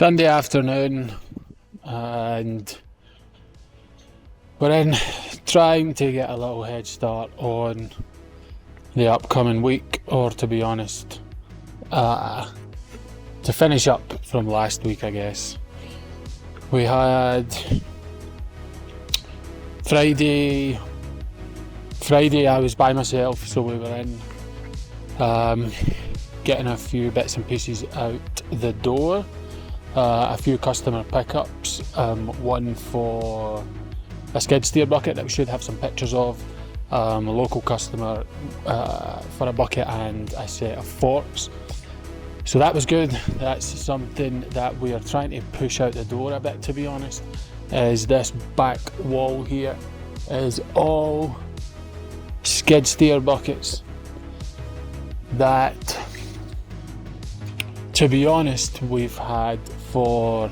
Sunday afternoon, and we're in trying to get a little head start on the upcoming week, or to be honest, to finish up from last week, I guess. We had Friday I was by myself, so we were in getting a few bits and pieces out the door. A few customer pickups, one for a skid steer bucket that we should have some pictures of, a local customer for a bucket and a set of forks. So that was good. That's something that we are trying to push out the door a bit, to be honest, is this back wall here is all skid steer buckets that, to be honest, we've had for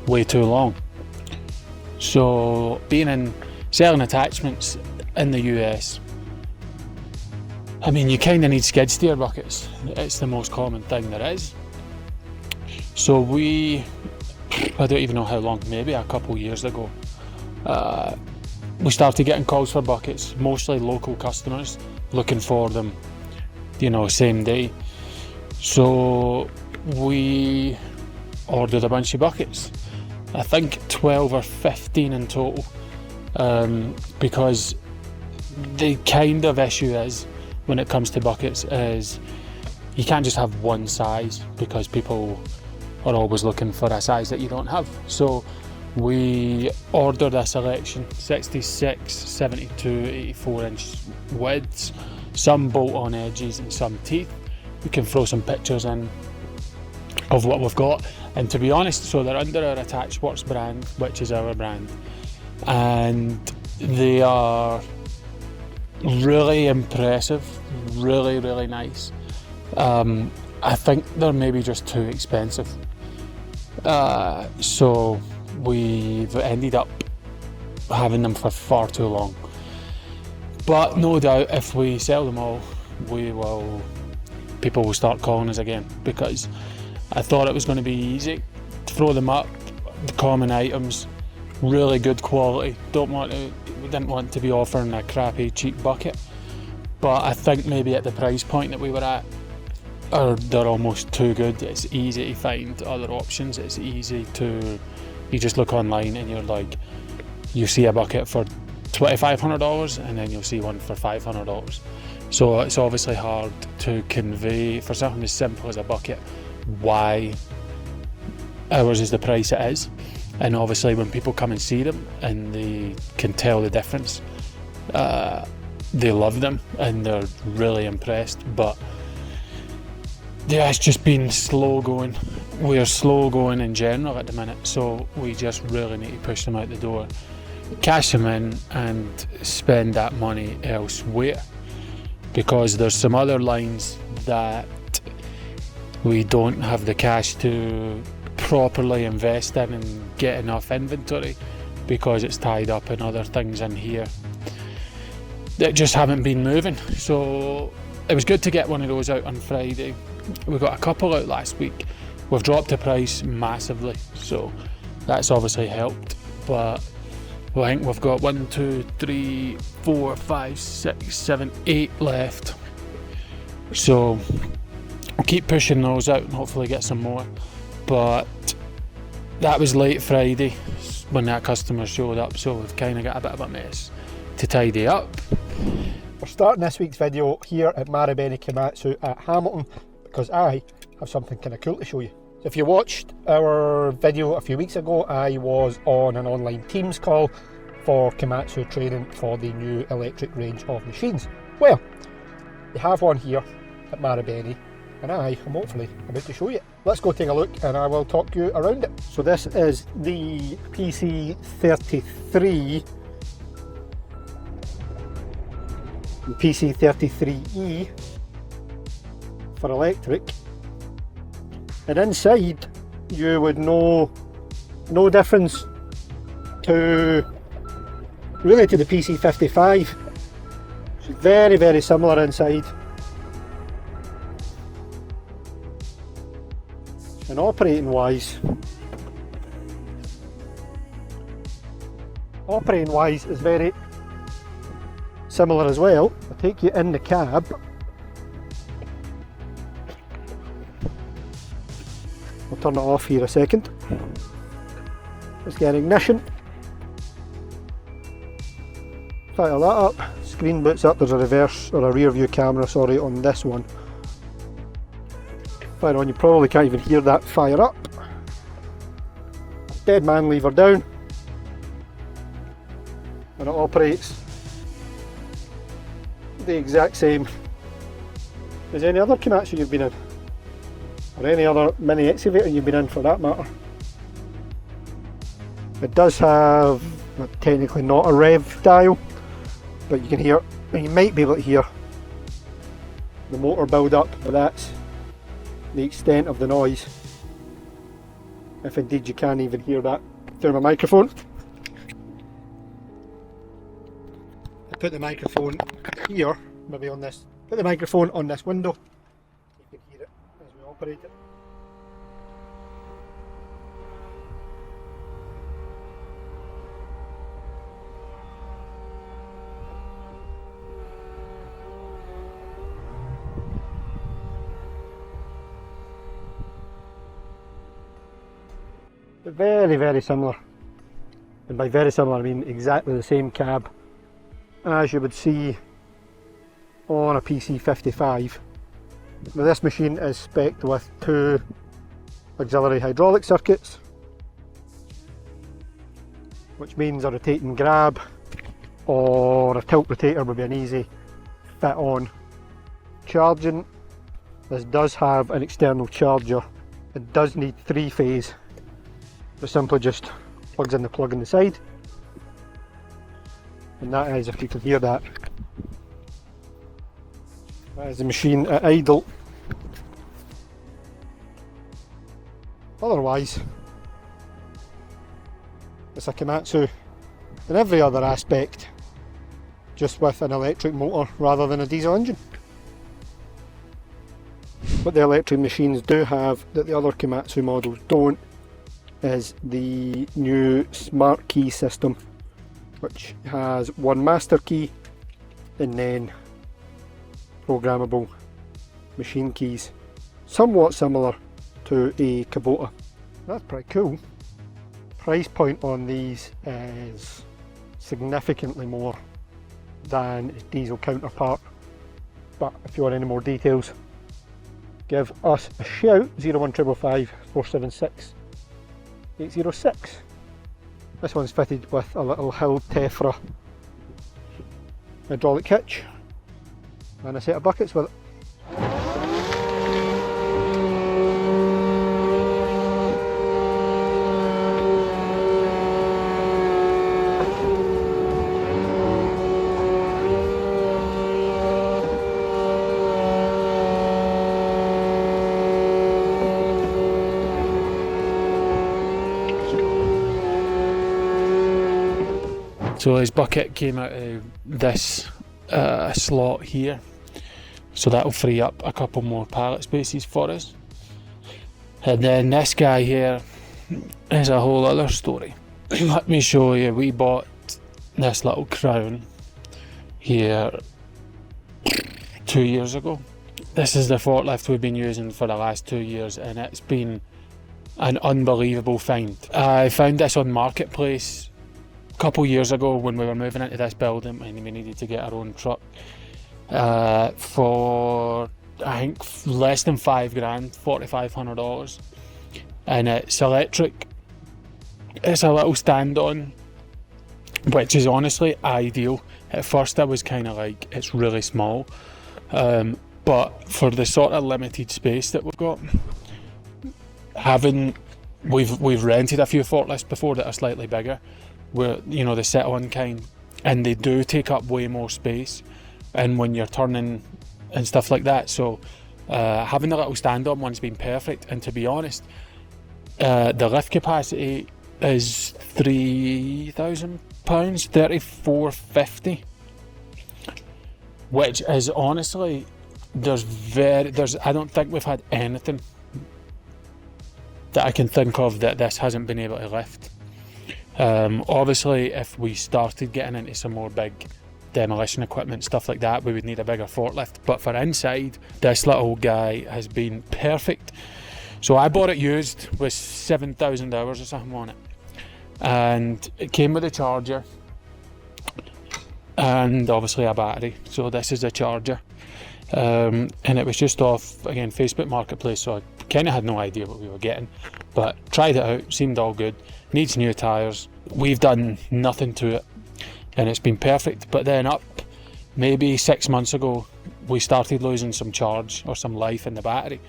way too long. So selling attachments in the US, I mean, you kind of need skid steer buckets. It's the most common thing there is. So I don't even know how long, maybe a couple years ago, we started getting calls for buckets, mostly local customers looking for them, same day. So we ordered a bunch of buckets, I think 12 or 15 in total, because the kind of issue is, when it comes to buckets, is you can't just have one size, because people are always looking for a size that you don't have. So we ordered a selection, 66, 72, 84 inch widths, some bolt on edges and some teeth. We can throw some pictures in of what we've got, and to be honest, so they're under our Attachworx brand, which is our brand, and they are really impressive, really nice. I think they're maybe just too expensive, so we've ended up having them for far too long. But no doubt, if we sell them all, people will start calling us again, because I thought it was going to be easy to throw them up, the common items, really good quality. We didn't want to be offering a crappy cheap bucket, but I think maybe at the price point that we were at, they're almost too good. It's easy to find other options. It's easy to, you just look online and you're like, you see a bucket for $2,500 and then you'll see one for $500. So it's obviously hard to convey for something as simple as a bucket why ours is the price it is. And obviously when people come and see them and they can tell the difference, they love them and they're really impressed. But yeah, it's just been slow going. We're slow going in general at the minute, so we just really need to push them out the door, cash them in and spend that money elsewhere, because there's some other lines that we don't have the cash to properly invest in and get enough inventory, because it's tied up in other things in here that just haven't been moving. So it was good to get one of those out on Friday. We got a couple out last week. We've dropped the price massively, so that's obviously helped. But I think we've got 1, 2, 3, 4, 5, 6, 7, 8 left. So I'll keep pushing those out and hopefully get some more. But that was late Friday when that customer showed up, so we've kind of got a bit of a mess to tidy up. We're starting this week's video here at Marubeni Komatsu at Hamilton, because I have something kind of cool to show you. So if you watched our video a few weeks ago, I was on an online Teams call for Komatsu training for the new electric range of machines. Well, they have one here at Marubeni, and I am hopefully about to show you. Let's go take a look and I will talk you around it. So this is the PC33, PC33E for electric, and inside you would know no difference to the PC55. It's very similar inside. And operating wise is very similar as well. I'll take you in the cab. I'll turn it off here a second. Let's get ignition. Fire that up. Screen boots up. There's a reverse or a rear view camera, sorry, on this one. Fire on. You probably can't even hear that fire up. Dead man lever down. And it operates the exact same as any other Komatsu you've been in, or any other mini excavator you've been in for that matter. It does have, technically not a rev dial, but you can hear, you might be able to hear the motor build up, but that's the extent of the noise, if indeed you can even hear that through my microphone. Put the microphone here, maybe on this, put the microphone on this window, you can hear it as we operate it. But very, very similar, and by very similar I mean exactly the same cab as you would see on a PC55. Now this machine is spec'd with 2 auxiliary hydraulic circuits, which means a rotating grab or a tilt rotator would be an easy fit on. Charging, this does have an external charger. It does need 3-phase, but simply just plugs in the plug on the side. And that is, if you can hear that, that is the machine at idle. Otherwise, it's a Komatsu in every other aspect, just with an electric motor rather than a diesel engine. What the electric machines do have that the other Komatsu models don't is the new smart key system, which has one master key and then programmable machine keys, somewhat similar to a Kubota. That's pretty cool. Price point on these is significantly more than its diesel counterpart, but if you want any more details, give us a shout. 01555 476 806. This one's fitted with a little Hill Tefra hydraulic hitch and a set of buckets with it. So his bucket came out of this slot here, so that'll free up a couple more pallet spaces for us. And then this guy here is a whole other story. Let me show you. We bought this little crown here 2 years ago. This is the forklift we've been using for the last 2 years, and it's been an unbelievable find. I found this on Marketplace a couple years ago when we were moving into this building and we needed to get our own truck for I think less than $5 grand, $4,500, and it's electric. It's a little stand-on, which is honestly ideal. At first I was kind of like, it's really small, but for the sort of limited space that we've got, we've rented a few forklifts before that are slightly bigger, where, you know, the sit-on kind, and they do take up way more space and when you're turning and stuff like that. So having the little stand-on one's been perfect, and to be honest, the lift capacity is £3,000, 3,450, which is honestly, I don't think we've had anything that I can think of that this hasn't been able to lift. Obviously, if we started getting into some more big demolition equipment, stuff like that, we would need a bigger forklift. But for inside, this little guy has been perfect. So I bought it used with 7,000 hours or something on it, and it came with a charger and obviously a battery. So this is a charger, and it was just off, again, Facebook Marketplace, so I kind of had no idea what we were getting, but tried it out, seemed all good. Needs new tyres. We've done nothing to it and it's been perfect. But then up maybe 6 months ago, we started losing some charge or some life in the battery.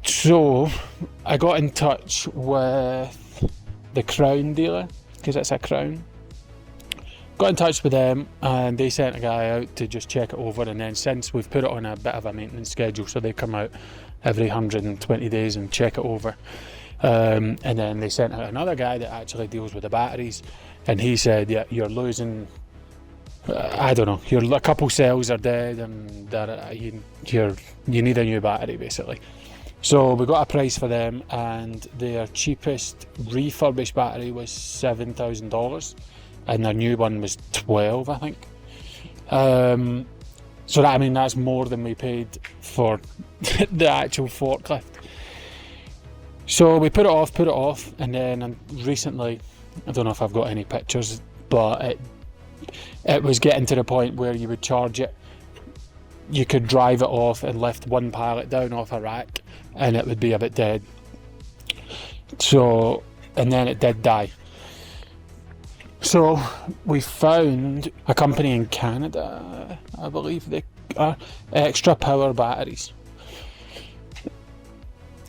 So I got in touch with the Crown dealer, because it's a Crown. Got in touch with them and they sent a guy out to just check it over, and then since we've put it on a bit of a maintenance schedule, so they come out every 120 days and check it over. And then they sent out another guy that actually deals with the batteries, and he said, yeah, you're losing, I don't know, a couple cells are dead and you need a new battery basically. So we got a price for them, and their cheapest refurbished battery was $7,000 and their new one was 12, I think. So that, I mean, that's more than we paid for the actual forklift. So we put it off, and then recently, I don't know if I've got any pictures, but it was getting to the point where you would charge it, you could drive it off and lift one pallet down off a rack and it would be a bit dead. So, and then it did die. So we found a company in Canada, I believe they are, Extra Power Batteries,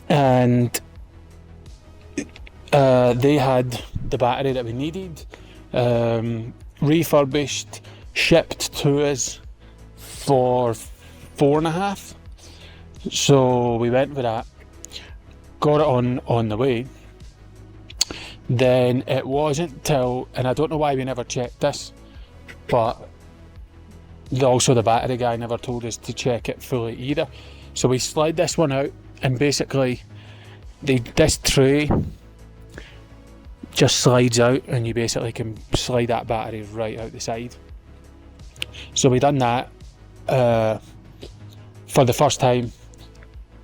and they had the battery that we needed, refurbished, shipped to us for $4.5. So we went with that, got it on the way. Then it wasn't till, and I don't know why we never checked this, but also the battery guy never told us to check it fully either. So we slide this one out, and basically this tray just slides out, and you basically can slide that battery right out the side. So we done that for the first time,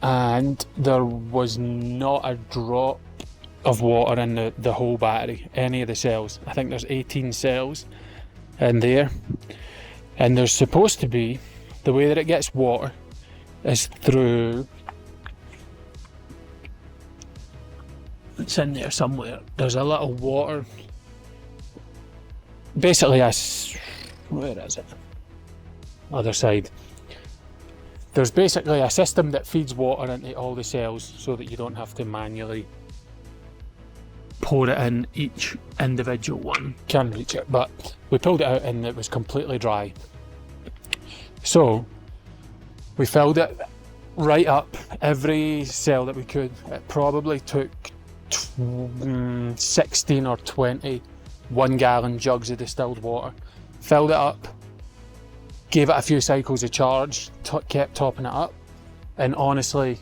and there was not a drop of water in the whole battery, any of the cells. I think there's 18 cells in there, and there's supposed to be, the way that it gets water is through, it's in there somewhere, there's a little water, basically where is it? Other side. There's basically a system that feeds water into all the cells so that you don't have to manually pour it in each individual one. Can't reach it, but we pulled it out and it was completely dry. So we filled it right up, every cell that we could. It probably took 16 or 20 1-gallon jugs of distilled water. Filled it up, gave it a few cycles of charge, kept topping it up, and honestly,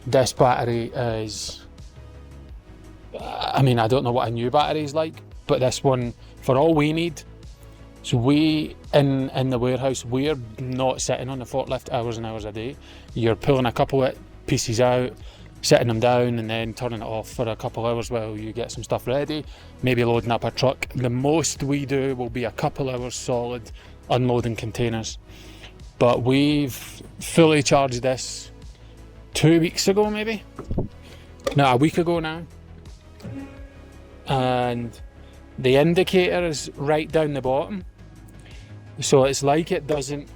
this battery is, I mean, I don't know what a new battery is like, but this one, for all we need, so we, in the warehouse, we're not sitting on the forklift hours and hours a day. You're pulling a couple of pieces out, setting them down, and then turning it off for a couple of hours while you get some stuff ready, maybe loading up a truck. The most we do will be a couple hours solid unloading containers. But we've fully charged this 2 weeks ago, maybe? No, a week ago now. And the indicator is right down the bottom, so it's like it doesn't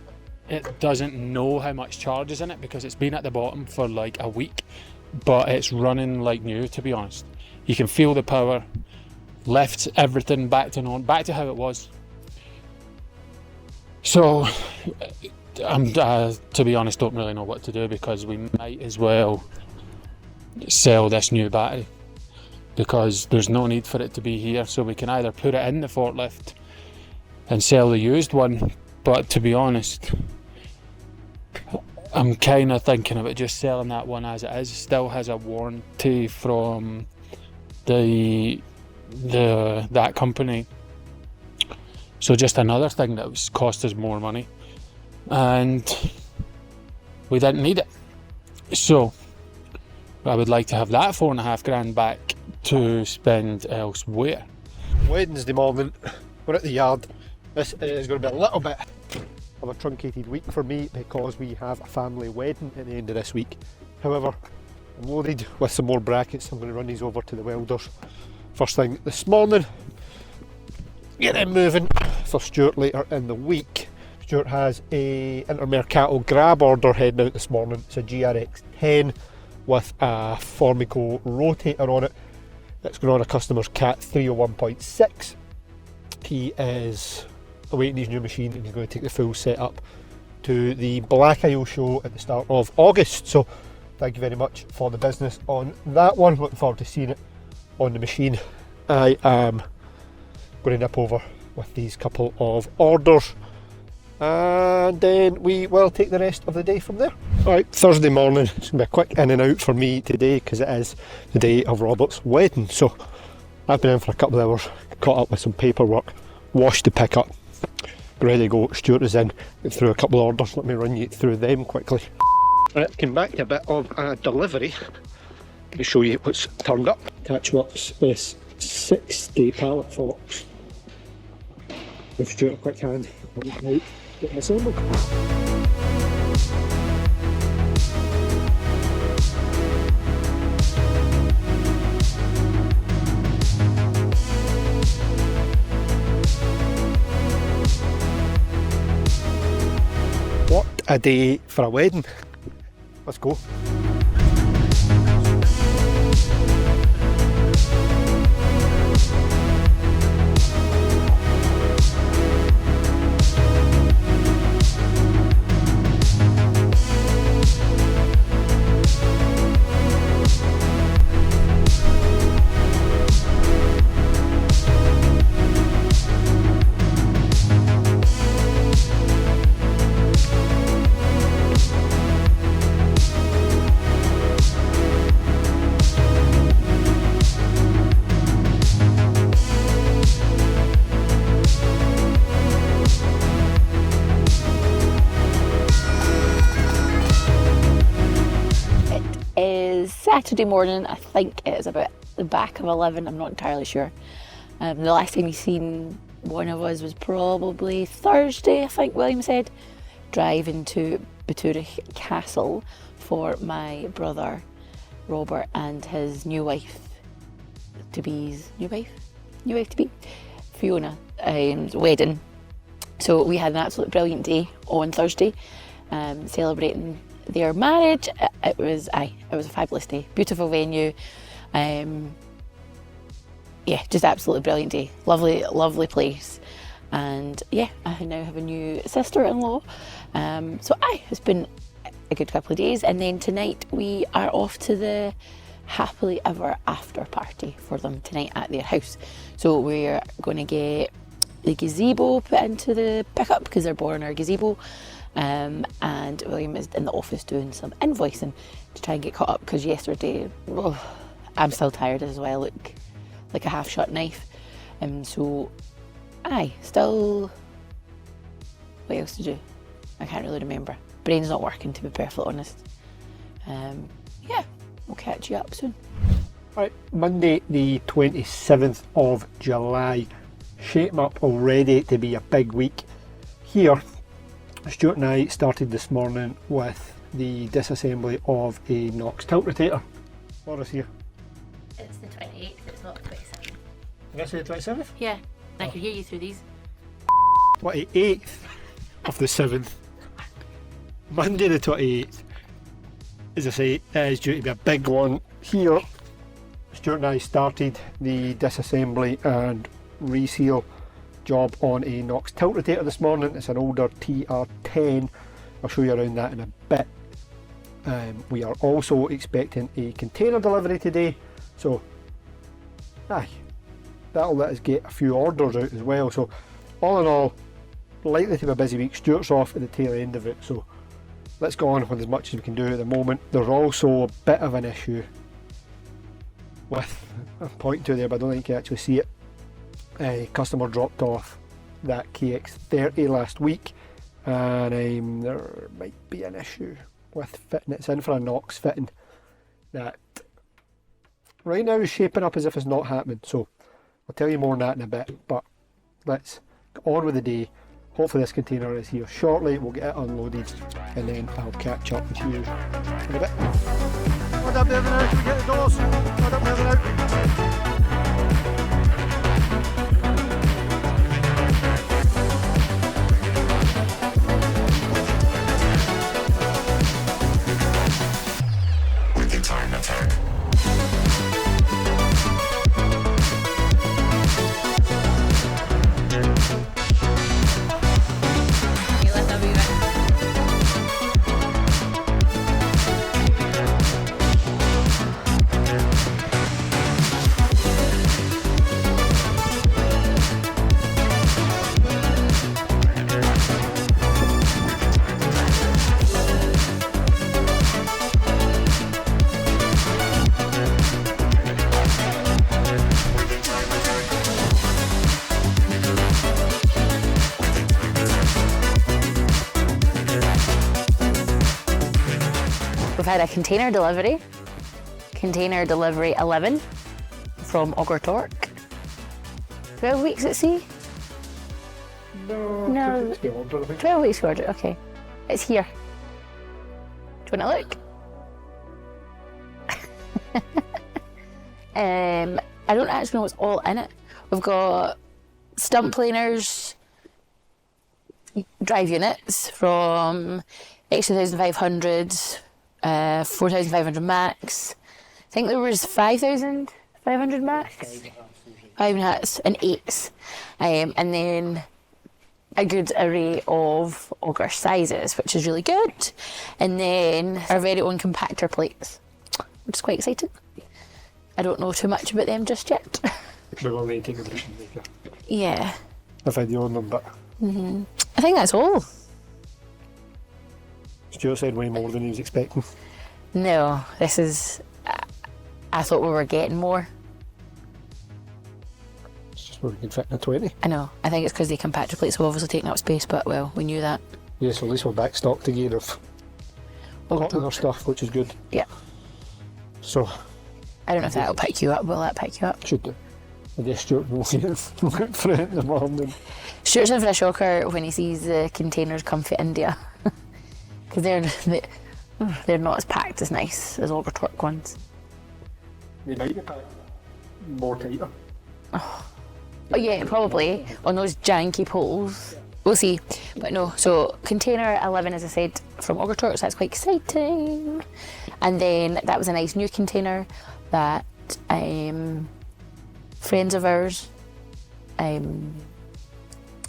know how much charge is in it because it's been at the bottom for like a week, but it's running like new, to be honest. You can feel the power, lifts everything back to how it was. So I'm to be honest, don't really know what to do, because we might as well sell this new battery, because there's no need for it to be here. So we can either put it in the forklift and sell the used one, but to be honest, I'm kind of thinking about just selling that one as it is. It still has a warranty from that company. So just another thing that was cost us more money, and we didn't need it. So I would like to have that £4.5 back to spend elsewhere. Wednesday morning, we're at the yard. This is going to be a little bit of a truncated week for me because we have a family wedding at the end of this week. However, I'm loaded with some more brackets. I'm going to run these over to the welders first thing this morning. Get them moving for Stuart later in the week. Stuart has a Intermercato grab order heading out this morning. It's a GRX 10 with a Formico rotator on it. It's going on a customer's Cat 301.6. He is awaiting his new machine and he's going to take the full setup to the Black Isle show at the start of August. So thank you very much for the business on that one. Looking forward to seeing it on the machine. I am going to nip over with these couple of orders and then we will take the rest of the day from there. Alright, Thursday morning. It's going to be a quick in and out for me today because it is the day of Robert's wedding. So I've been in for a couple of hours, caught up with some paperwork, washed the pickup, ready to go. Stuart is in, went through a couple of orders. Let me run you through them quickly. Right, came back to a bit of a delivery. Let me show you what's turned up. Attachworx S60 pallet forks. Give Stuart a quick hand. Right, get assembled. What a day for a wedding. Let's go. Saturday morning. I think it is about the back of 11, I'm not entirely sure. The last time you seen one of us was probably Thursday, I think William said, driving to Boturich Castle for my brother Robert and his new wife to be's Fiona wedding. So we had an absolutely brilliant day on Thursday, celebrating their marriage. It was a fabulous day, beautiful venue, yeah, just absolutely brilliant day, lovely place, and yeah, I now have a new sister-in-law, so it's been a good couple of days, and then tonight we are off to the happily ever after party for them tonight at their house. So we're going to get the gazebo put into the pickup because they're borrowing our gazebo. And William is in the office doing some invoicing to try and get caught up because yesterday, I'm still tired as well, look like a half shut knife. So still, what else to do? I can't really remember. Brain's not working, to be perfectly honest. Yeah, we'll catch you up soon. Right, Monday the 27th of July, shaping up already to be a big week here. Stuart and I started this morning with the disassembly of a Knox tilt rotator. Laura's here. It's the 28th, it's not the 27th. Did I say the 27th? Yeah, I can hear you through these. 28th of the 7th. Monday the 28th. As I say, it is due to be a big one here. Stuart and I started the disassembly and reseal job on a Knox tilt rotator this morning. It's an older TR10. I'll show you around that in a bit. We are also expecting a container delivery today, so that'll let us get a few orders out as well. So all in all, likely to be a busy week. Stuart's off at the tail end of it, so let's go on with as much as we can do at the moment. There's also a bit of an issue with, I'm pointing to there but I don't think you can actually see it. A customer dropped off that KX30 last week, and there might be an issue with fitting. It's in for a Knox fitting that right now is shaping up as if it's not happening, so I'll tell you more on that in a bit, but let's get on with the day. Hopefully this container is here shortly, we'll get it unloaded and then I'll catch up with you in a bit. What up there now? Can we get the doors? What up there now? We've had a container delivery 11 from Auger Torque. 12 weeks at sea? No, 12 weeks order, okay. It's here. Do you want to look? I don't actually know what's all in it. We've got stump planers, drive units from extra 1,500, 4,500 max. I think there was 5,500 max. 5.5 and 8s. And then a good array of auger sizes, which is really good. And then our very own compactor plates, which is quite exciting. I don't know too much about them just yet. We're going to take a look later. Yeah. A video on them, but I think that's all. Stuart said way more than he was expecting. No, this is... I thought we were getting more. It's just where we can fit in a 20. I know. I think it's because the compactor plates have obviously taken up space, but well, we knew that. Yeah, so at least we're back stocked again of other stuff, which is good. Yeah. So... I don't know if that'll pick you up. Will that pick you up? Should do. I guess Stuart will see it for it in the morning. Stuart's in for a shocker when he sees the containers come from India. Because they're not as packed as nice as Auger Torque ones. They might be packed more tighter. Oh yeah, probably on those janky poles. We'll see. But no, so container 11, as I said, from Auger Torque, so that's quite exciting. And then that was a nice new container that friends of ours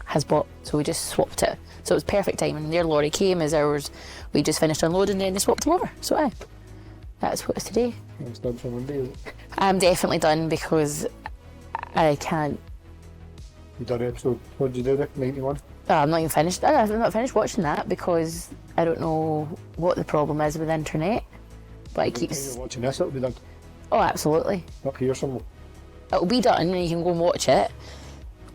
has bought, so we just swapped it. So it was perfect timing. Their lorry came as ours. We just finished unloading and then they swapped them over. So aye, that's what it's today. It's done for Monday, is it? I'm definitely done because I can't. You done episode, what did you do there, 91? Oh, I'm not even finished. I'm not finished watching that because I don't know what the problem is with the internet. But it keeps... You're watching this, it'll be done. Oh, absolutely. Up here somewhere. It'll be done and you can go and watch it.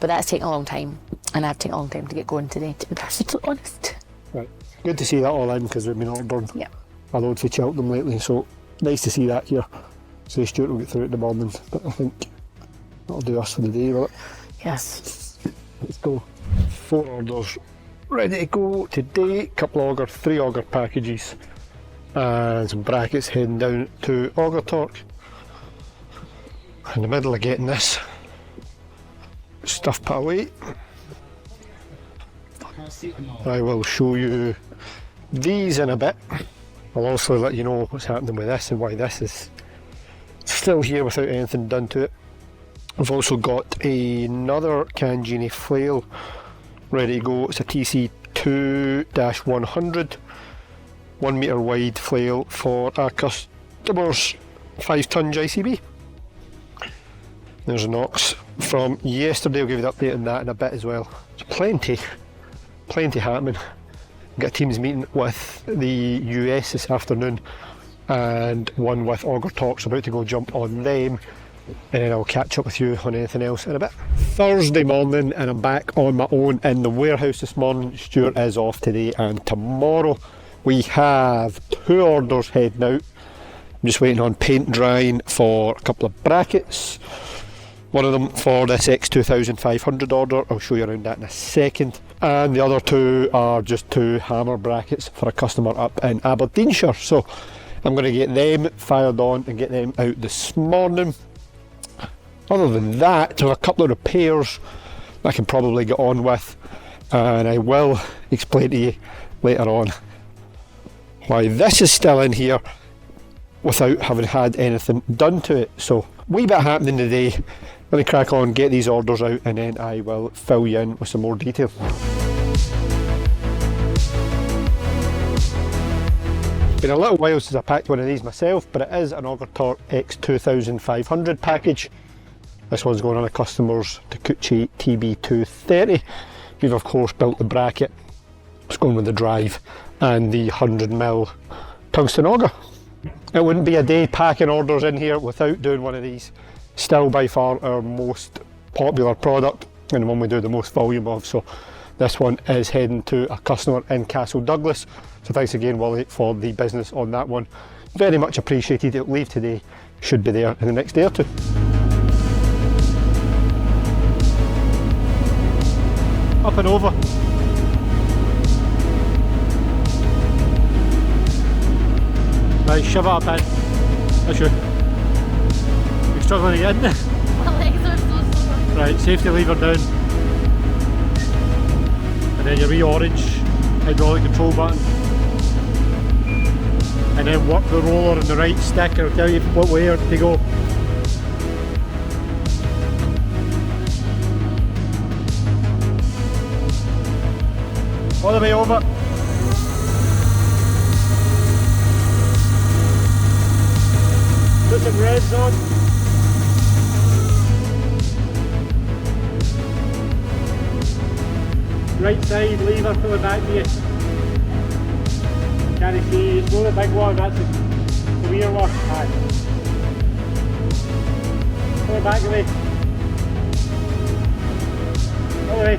But that's taken a long time. And I've taken a long time to get going today, to be perfectly honest. Right. Good to see that all in because we've been ordering a load for Cheltenham lately, so nice to see that here. So Stuart will get through it in the morning, but I think that'll do us for the day, will it? Yes. Let's go. 4 orders ready to go today. 3 auger packages and some brackets heading down to Auger Torque. In the middle of getting this stuff put away, I will show you these in a bit. I'll also let you know what's happening with this and why this is still here without anything done to it. I've also got another Canjini flail ready to go. It's a TC2-100 1 metre wide flail for our customer's 5-ton JCB. There's a Knox from yesterday. I'll give you the update on that in a bit as well. There's plenty happening Got a Teams meeting with the US this afternoon and one with Auger Torque, so about to go jump on them, and then I'll catch up with you on anything else in a bit. Thursday morning, and I'm back on my own in the warehouse this morning. Stuart is off today and tomorrow. We have 2 orders heading out. I'm just waiting on paint drying for a couple of brackets. One of them for this X2500 order, I'll show you around that in a second. And the other 2 are just 2 hammer brackets for a customer up in Aberdeenshire. So I'm going to get them fired on and get them out this morning. Other than that, there are a couple of repairs I can probably get on with, and I will explain to you later on why this is still in here without having had anything done to it. So, wee bit happening today. Let me crack on, get these orders out, and then I will fill you in with some more detail. It's been a little while since I packed one of these myself, but it is an Auger Torque X2500 package. This one's going on a customer's Takeuchi TB230. We've of course built the bracket. It's going with the drive and the 100mm tungsten auger. It wouldn't be a day packing orders in here without doing one of these. Still by far our most popular product and the one we do the most volume of. So this one is heading to a customer in Castle Douglas. So thanks again, Wally, for the business on that one. Very much appreciated. It'll leave today, should be there in the next day or 2. Up and over. Right, shove it up in. That's you. You're struggling to get in there. My legs are so sore. Right, safety lever down. And then your wee orange hydraulic control button. And then work the roller on the right stick, and it'll tell you what way to go. All the way over. Put some reds on. Right side lever pulling back to you. Can you see? It's not the big one, that's the rear one. Aye. Pull it back away. All the way.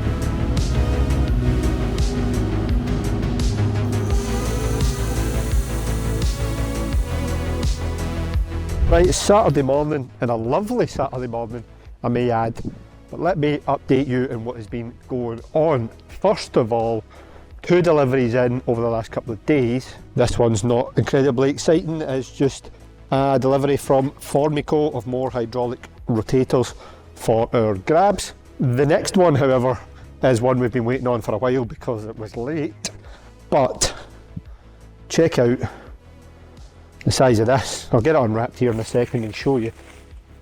Right, it's Saturday morning, and a lovely Saturday morning, I may add. But let me update you on what has been going on. First of all, 2 deliveries in over the last couple of days. This one's not incredibly exciting, it's just a delivery from Formico of more hydraulic rotators for our grabs. The next one, however, is one we've been waiting on for a while because it was late. But check out the size of this. I'll get it unwrapped here in a second and show you.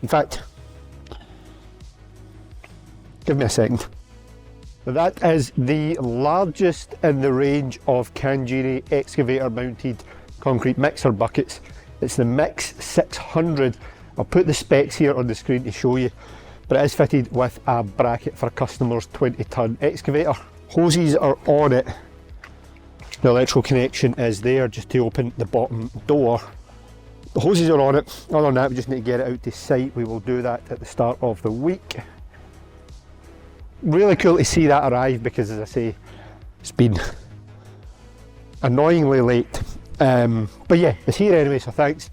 In fact, give me a second. That is the largest in the range of Kanjiri excavator mounted concrete mixer buckets. It's the Mix 600. I'll put the specs here on the screen to show you, but it is fitted with a bracket for a customer's 20-ton excavator. Hoses are on it. The electrical connection is there just to open the bottom door. The hoses are on it. Other than that, we just need to get it out to site. We will do that at the start of the week. Really cool to see that arrive because, as I say, it's been annoyingly late. But yeah, it's here anyway, so thanks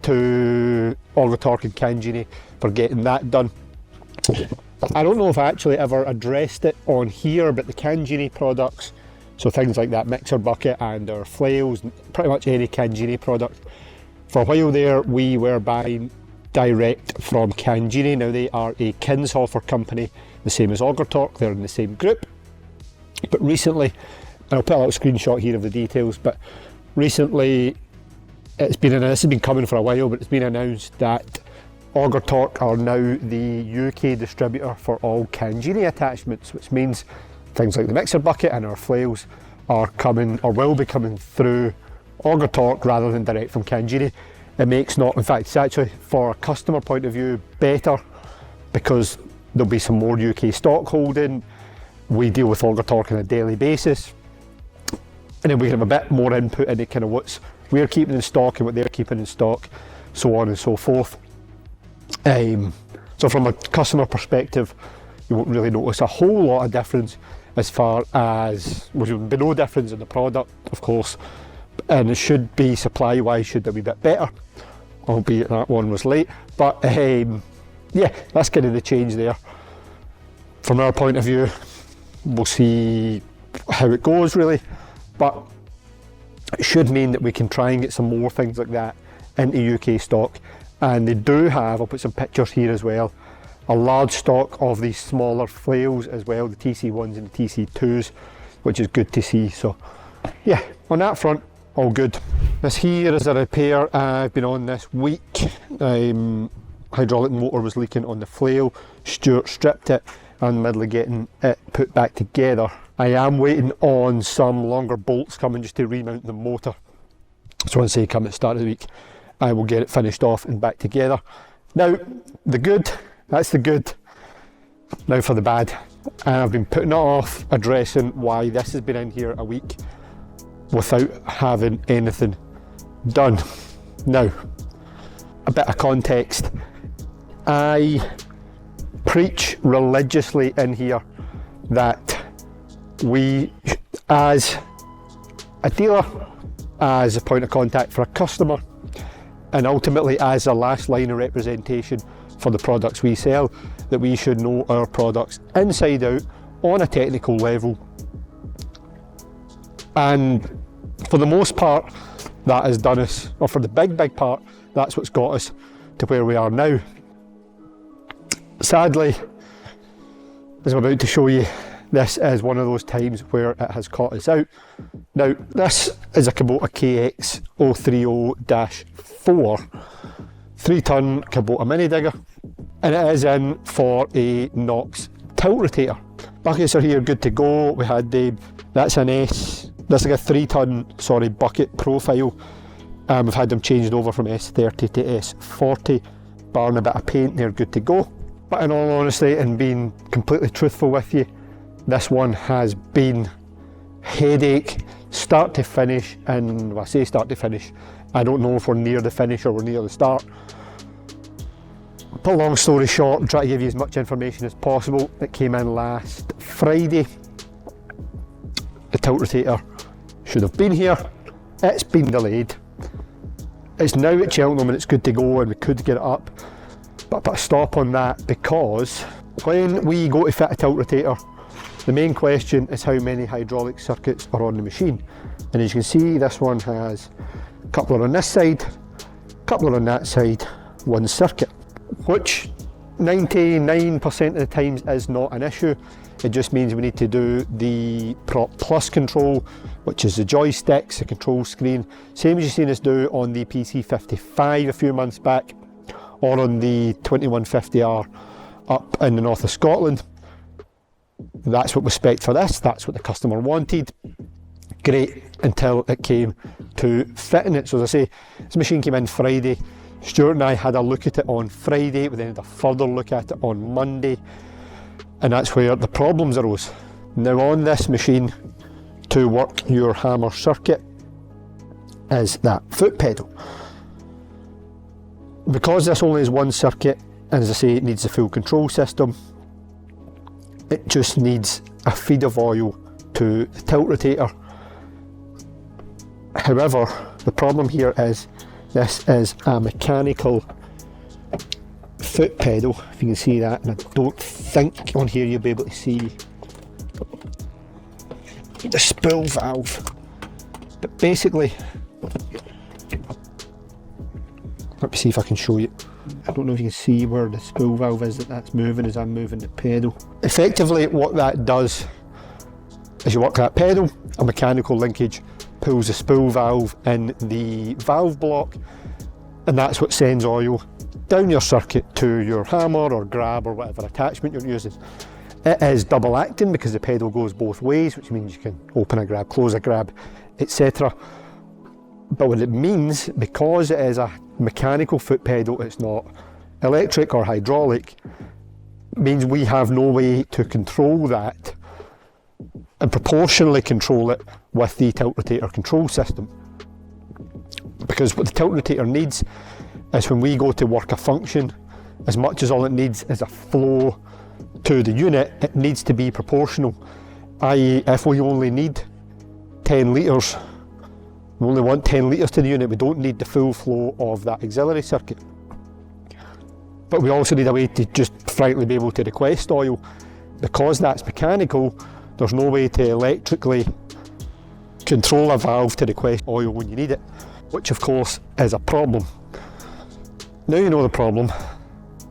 to Auger Torque and Kanjiri for getting that done. I don't know if I actually ever addressed it on here, but the Kanjiri products, so things like that mixer bucket and our flails, pretty much any Kanjiri product. For a while there, we were buying direct from Kanjiri. Now they are a Kinshofer company, the same as Auger Torque, they're in the same group. But recently, and I'll put a little screenshot here of the details, but recently, this has been coming for a while, but it's been announced that Auger Torque are now the UK distributor for all Kanjiri attachments, which means things like the mixer bucket and our flails are coming, or will be coming through Auger Torque rather than direct from Kanjiri. It makes in fact it's actually, for a customer point of view, better because there'll be some more UK stock holding. We deal with Auger Torque on a daily basis. and then we can have a bit more input into kind of what's we're keeping in stock and what they're keeping in stock, so on and so forth. So from a customer perspective, you won't really notice a whole lot of difference as far as, well, there will be no difference in the product, of course, and it should be, supply-wise, should be a bit better, albeit that one was late. But yeah, that's kind of the change there. From our point of view, we'll see how it goes really, but it should mean that we can try and get some more things like that into UK stock. And they do have, I'll put some pictures here as well, a large stock of these smaller flails as well, the TC1s and the TC2s, which is good to see. So yeah, on that front, all good. This here is a repair I've been on this week. Hydraulic motor was leaking on the flail. Stuart stripped it and in the middle of getting it put back together. I am waiting on some longer bolts coming just to remount the motor. So once they come at the start of the week, I will get it finished off and back together. Now, the good, that's the good. Now for the bad. And I've been putting it off addressing why this has been in here a week without having anything done. Now, a bit of context. I preach religiously in here that we, as a dealer, as a point of contact for a customer, and ultimately as a last line of representation for the products we sell, that we should know our products inside out on a technical level. And for the most part, that has done us, or for the big part, that's what's got us to where we are now. Sadly, as I'm about to show you, this is one of those times where it has caught us out. Now, this is a Kubota KX 030-4 3-ton Kubota mini digger, and it is in for a Knox tilt rotator. Buckets are here good to go. We had that's an S, that's like a 3-ton, bucket profile. We've had them changed over from S30 to S40, barring a bit of paint, they're good to go. But in all honesty, and being completely truthful with you, this one has been headache, start to finish, and when I say start to finish, I don't know if we're near the finish or we're near the start. But long story short, try to give you as much information as possible. It came in last Friday. The tilt rotator should have been here. It's been delayed. It's now at Cheltenham and it's good to go and we could get it up. But put a stop on that, because when we go to fit a tilt rotator, the main question is how many hydraulic circuits are on the machine. And as you can see, this one has a couple on this side, a couple on that side, one circuit, which 99% of the times is not an issue. It just means we need to do the Prop Plus control, which is the joysticks, the control screen, same as you've seen us do on the PC55 a few months back, or on the 2150R up in the north of Scotland. That's what was spec'd for this, that's what the customer wanted. Great, until it came to fitting it. So as I say, this machine came in Friday. Stuart and I had a look at it on Friday, we then had a further look at it on Monday, and that's where the problems arose. Now on this machine, to work your hammer circuit is that foot pedal. Because this only is one circuit, and as I say, it needs a full control system, it just needs a feed of oil to the tilt rotator. However, the problem here is this is a mechanical foot pedal, if you can see that, and I don't think on here you'll be able to see the spool valve. But basically, let me see if I can show you. I don't know if you can see where the spool valve is that's moving as I'm moving the pedal. Effectively what that does is you work that pedal, a mechanical linkage pulls the spool valve in the valve block, and that's what sends oil down your circuit to your hammer or grab or whatever attachment you're using. It is double acting because the pedal goes both ways, which means you can open a grab, close a grab, etc. But what it means, because it is a mechanical foot pedal, it's not electric or hydraulic, means we have no way to control that and proportionally control it with the tilt rotator control system. Because what the tilt rotator needs is, when we go to work a function, as much as all it needs is a flow to the unit, it needs to be proportional. I.e., if we only need 10 litres, we only want 10 litres to the unit, we don't need the full flow of that auxiliary circuit. But we also need a way to just frankly be able to request oil. Because that's mechanical, there's no way to electrically control a valve to request oil when you need it, which of course is a problem. Now you know the problem,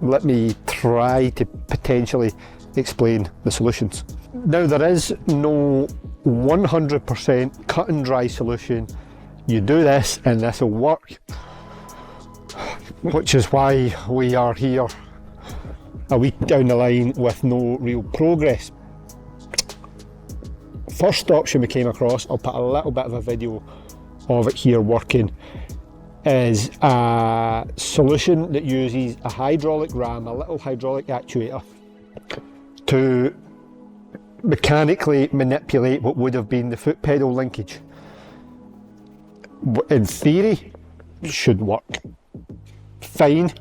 let me try to potentially explain the solutions. Now, there is no 100% cut and dry solution. You do this and this will work, which is why we are here a week down the line with no real progress. First option we came across, I'll put a little bit of a video of it here working, is a solution that uses a hydraulic ram, a little hydraulic actuator, to mechanically manipulate what would have been the foot pedal linkage. In theory, should work fine,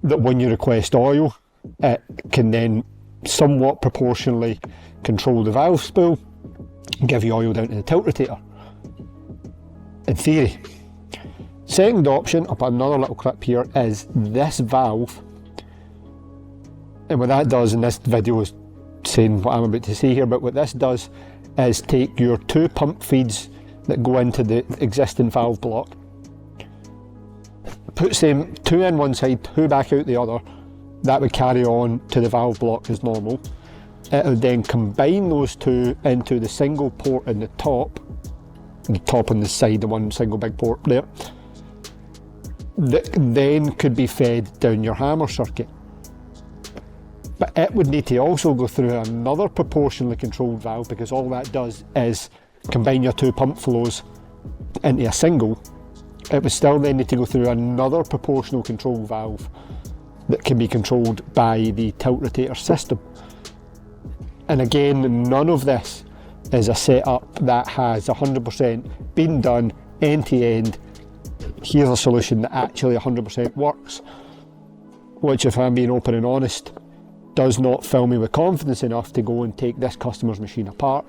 that when you request oil, it can then somewhat proportionally control the valve spool and give you oil down to the tilt rotator. In theory. Second option, I'll put another little clip here, is this valve. And what that does, and this video is saying what I'm about to say here, but what this does is take your two pump feeds that go into the existing valve block, puts them two in one side, two back out the other. That would carry on to the valve block as normal. It will then combine those two into the single port in the top on the side, the one single big port there, that then could be fed down your hammer circuit. But it would need to also go through another proportionally controlled valve, because all that does is combine your two pump flows into a single. It would still then need to go through another proportional control valve that can be controlled by the tilt rotator system. And again, none of this is a setup that has 100% been done end to end. Here's a solution that actually 100% works, which, if I'm being open and honest, does not fill me with confidence enough to go and take this customer's machine apart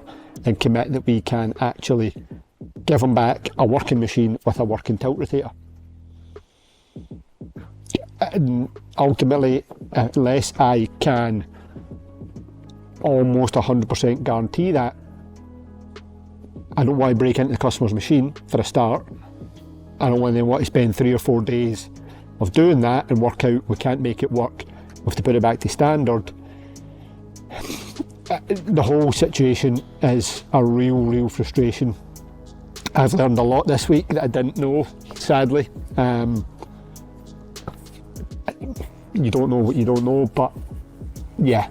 and commit that we can actually give them back a working machine with a working tilt rotator. And ultimately, unless I can almost 100% guarantee that, I don't want to break into the customer's machine for a start. I don't want to spend 3 or 4 days of doing that and work out we can't make it work, we have to put it back to standard. The whole situation is a real frustration. I've learned a lot this week that I didn't know, sadly. You don't know what you don't know, but yeah,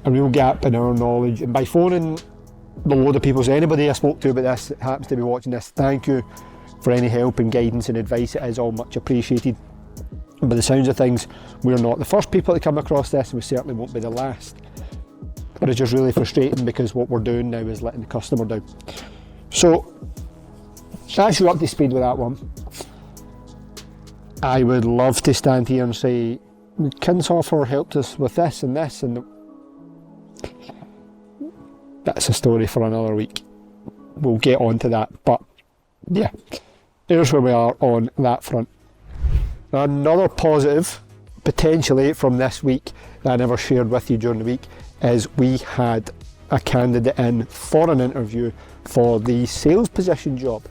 a real gap in our knowledge. And by phoning the load of people, so anybody I spoke to about this that happens to be watching this, thank you for any help and guidance and advice. It is all much appreciated. And by the sounds of things, we're not the first people to come across this, and we certainly won't be the last. But it's just really frustrating, because what we're doing now is letting the customer down. So, as you're up to speed with that one, I would love to stand here and say, Kinshofer helped us with this and this, and that's a story for another week. We'll get on to that, but yeah, there's where we are on that front. Another positive, potentially, from this week that I never shared with you during the week, is we had a candidate in for an interview for the sales position job.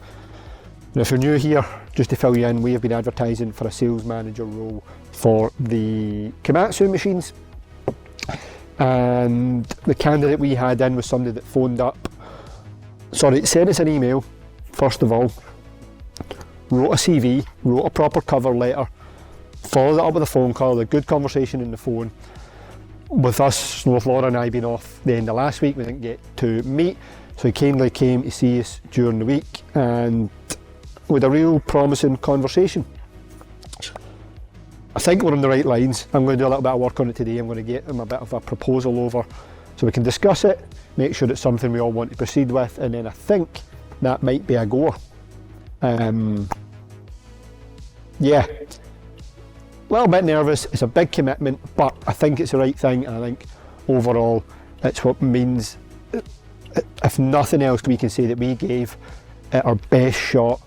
Now, if you're new here, just to fill you in, we have been advertising for a sales manager role for the Komatsu machines, and the candidate we had in was somebody that sent us an email, first of all, wrote a CV, wrote a proper cover letter, followed it up with a phone call, a good conversation on the phone. With us, with Laura and I being off the end of last week, we didn't get to meet, so he kindly came to see us during the week, and with a real promising conversation. I think we're on the right lines. I'm going to do a little bit of work on it today. I'm going to get him a bit of a proposal over so we can discuss it, make sure it's something we all want to proceed with, and then I think that might be a goer. Yeah, a little bit nervous. It's a big commitment, but I think it's the right thing, and I think overall it's what means, if nothing else, we can say that we gave it our best shot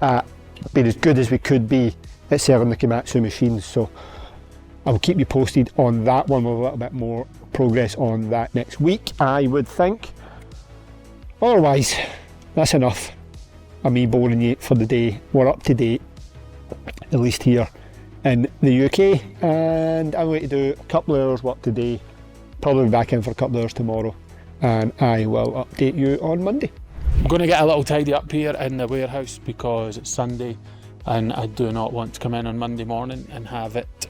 at being as good as we could be at selling the Komatsu machines. So I'll keep you posted on that one with a little bit more progress on that next week, I would think. Otherwise, that's enough of me boring you for the day. We're up to date, at least here in the UK, and I'm going to do a couple of hours work today, probably be back in for a couple of hours tomorrow, and I will update you on Monday. I'm going to get a little tidy up here in the warehouse because it's Sunday and I do not want to come in on Monday morning and have it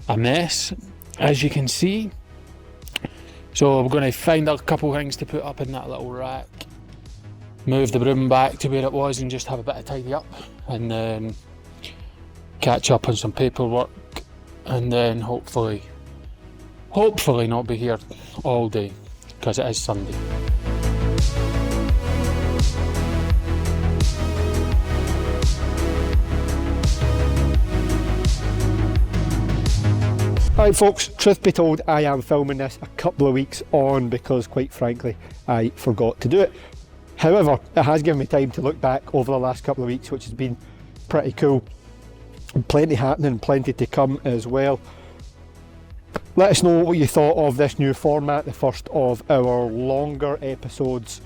a mess, as you can see. So we're going to find a couple of things to put up in that little rack, move the broom back to where it was and just have a bit of tidy up, and then catch up on some paperwork, and then hopefully not be here all day because it is Sunday. Right folks, truth be told, I am filming this a couple of weeks on because quite frankly I forgot to do it. However, it has given me time to look back over the last couple of weeks, which has been pretty cool. Plenty happening, plenty to come as well. Let us know what you thought of this new format, the first of our longer episodes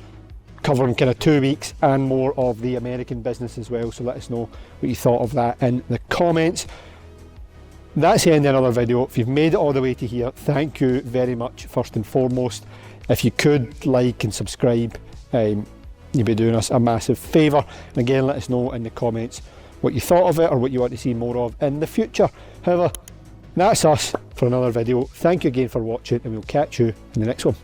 covering kind of 2 weeks and more of the American business as well. So let us know what you thought of that in the comments. That's the end of another video. If you've made it all the way to here, thank you very much first and foremost. If you could like and subscribe, you'd be doing us a massive favour. And again, let us know in the comments what you thought of it or what you want to see more of in the future. However, that's us for another video. Thank you again for watching, and we'll catch you in the next one.